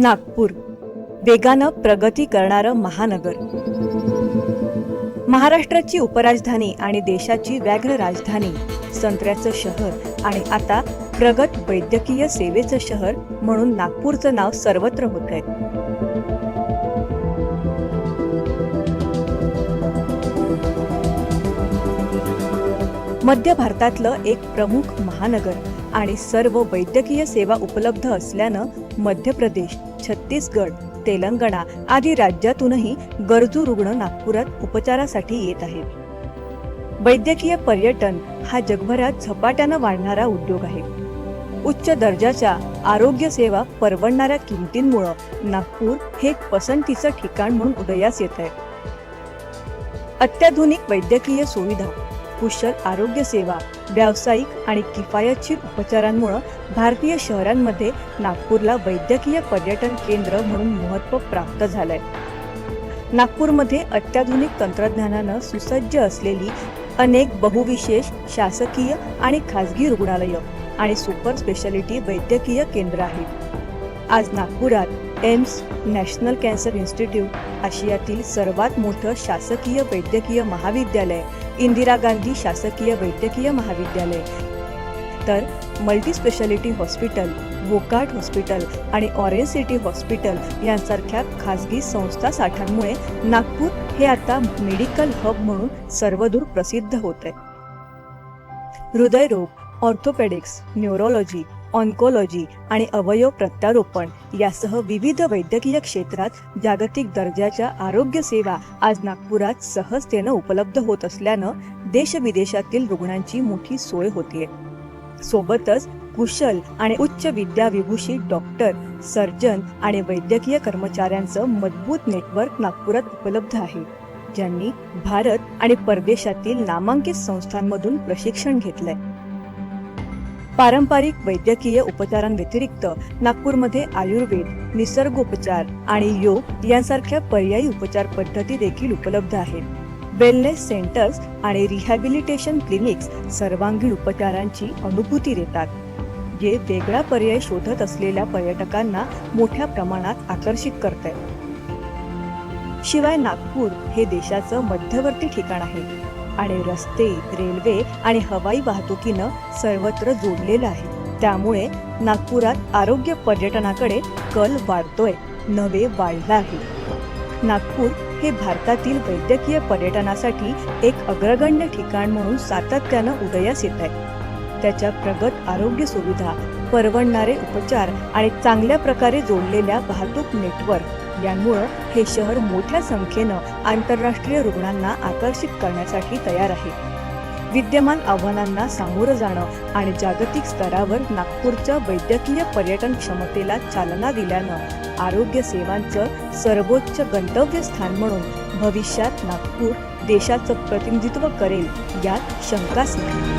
नागपूर वेगानं प्रगती करणारं महानगर, महाराष्ट्राची उपराजधानी आणि देशाची व्याघ्र राजधानी, संत्र्याचं शहर आणि आता प्रगत वैद्यकीय सेवेचं शहर म्हणून नागपूरचं नाव सर्वत्र होतंय. मध्य भारतातलं एक प्रमुख महानगर आणि सर्व वैद्यकीय सेवा उपलब्ध असल्यानं मध्य प्रदेश, छत्तीसगड, तेलंगणा आदी राज्यातूनही गरजू रुग्ण नागपुरात उपचारासाठी येत आहेत. वैद्यकीय पर्यटन हा जगभरात झपाट्यानं वाढणारा उद्योग आहे. उच्च दर्जाच्या आरोग्य सेवा परवडणाऱ्या किमतींमुळे नागपूर हे एक पसंतीचं ठिकाण म्हणून उदयास येत आहे. अत्याधुनिक वैद्यकीय सुविधा, कुशल आरोग्य सेवा, व्यावसायिक आणि किफायतशीर उपचारांमुळे भारतीय शहरांमध्ये नागपूरला वैद्यकीय पर्यटन केंद्र म्हणून महत्त्व प्राप्त झालंय. नागपूरमध्ये अत्याधुनिक तंत्रज्ञानानं सुसज्ज असलेली अनेक बहुविशेष शासकीय आणि खासगी रुग्णालयं आणि सुपर स्पेशालिटी वैद्यकीय केंद्र आहेत. आज नागपुरात एम्स, नॅशनल कॅन्सर इन्स्टिट्यूट, आशियातील सर्वात मोठं शासकीय वैद्यकीय महाविद्यालय, इंदिरा गांधी शासकीय वैद्यकीय महाविद्यालय, तर multi speciality hospital, Wockhardt hospital आणि ऑरेंज सिटी हॉस्पिटल यांसारख्या खासगी संस्था साठ्यांमुळे नागपूर हे आता मेडिकल हब म्हणून सर्वदूर प्रसिद्ध होत आहे. हृदयरोग, ऑर्थोपेडिक्स, न्यूरोलॉजी, ऑन्कोलॉजी आणि अवयव प्रत्यारोपण यासह विविध वैद्यकीय क्षेत्रात जागतिक दर्जाच्या आरोग्य सेवा आज नागपुरात सहजतेनं उपलब्ध होत असल्यानं देशविदेशातील रुग्णांची मोठी सोय होतीये. सोबतच कुशल आणि उच्च विद्याविभूषित डॉक्टर, सर्जन आणि वैद्यकीय कर्मचाऱ्यांचं मजबूत नेटवर्क नागपुरात उपलब्ध आहे, ज्यांनी भारत आणि परदेशातील नामांकित संस्थांमधून प्रशिक्षण घेतलंय. पारंपरिक वैद्यकीय उपचारांव्यतिरिक्त नागपूरमध्ये आयुर्वेद, निसर्गोपचार आणि योग यांसारख्या पर्यायी उपचार पद्धती देखील उपलब्ध आहेत. वेलनेस सेंटर्स आणि रिहॅबिलिटेशन क्लिनिक्स सर्वांगीण उपचारांची अनुभूती देतात, जे वेगळा पर्याय शोधत असलेल्या पर्यटकांना मोठ्या प्रमाणात आकर्षित करते. शिवाय नागपूर हे देशाचं मध्यवर्ती ठिकाण आहे आणि रस्ते, रेल्वे आणि हवाई वाहतुकीनं सर्वत्र जोडलेलं आहे. त्यामुळे नागपुरात आरोग्य पर्यटनाकडे कल वाढतोय, नवे वाढला आहे. नागपूर हे भारतातील वैद्यकीय पर्यटनासाठी एक अग्रगण्य ठिकाण म्हणून सातत्यानं उदयास येत आहे. त्याच्या प्रगत आरोग्य सुविधा, परवडणारे उपचार आणि चांगल्या प्रकारे जोडलेल्या वाहतूक नेटवर्क यांमुळे हे शहर मोठ्या संख्येनं आंतरराष्ट्रीय रुग्णांना आकर्षित करण्यासाठी तयार आहे. विद्यमान आव्हानांना सामोरं जाणं आणि जागतिक स्तरावर नागपूरच्या वैद्यकीय पर्यटन क्षमतेला चालना दिल्यानं आरोग्य सेवांचं सर्वोच्च गंतव्यस्थान म्हणून भविष्यात नागपूर देशाचं प्रतिनिधित्व करेल यात शंकाच नाही.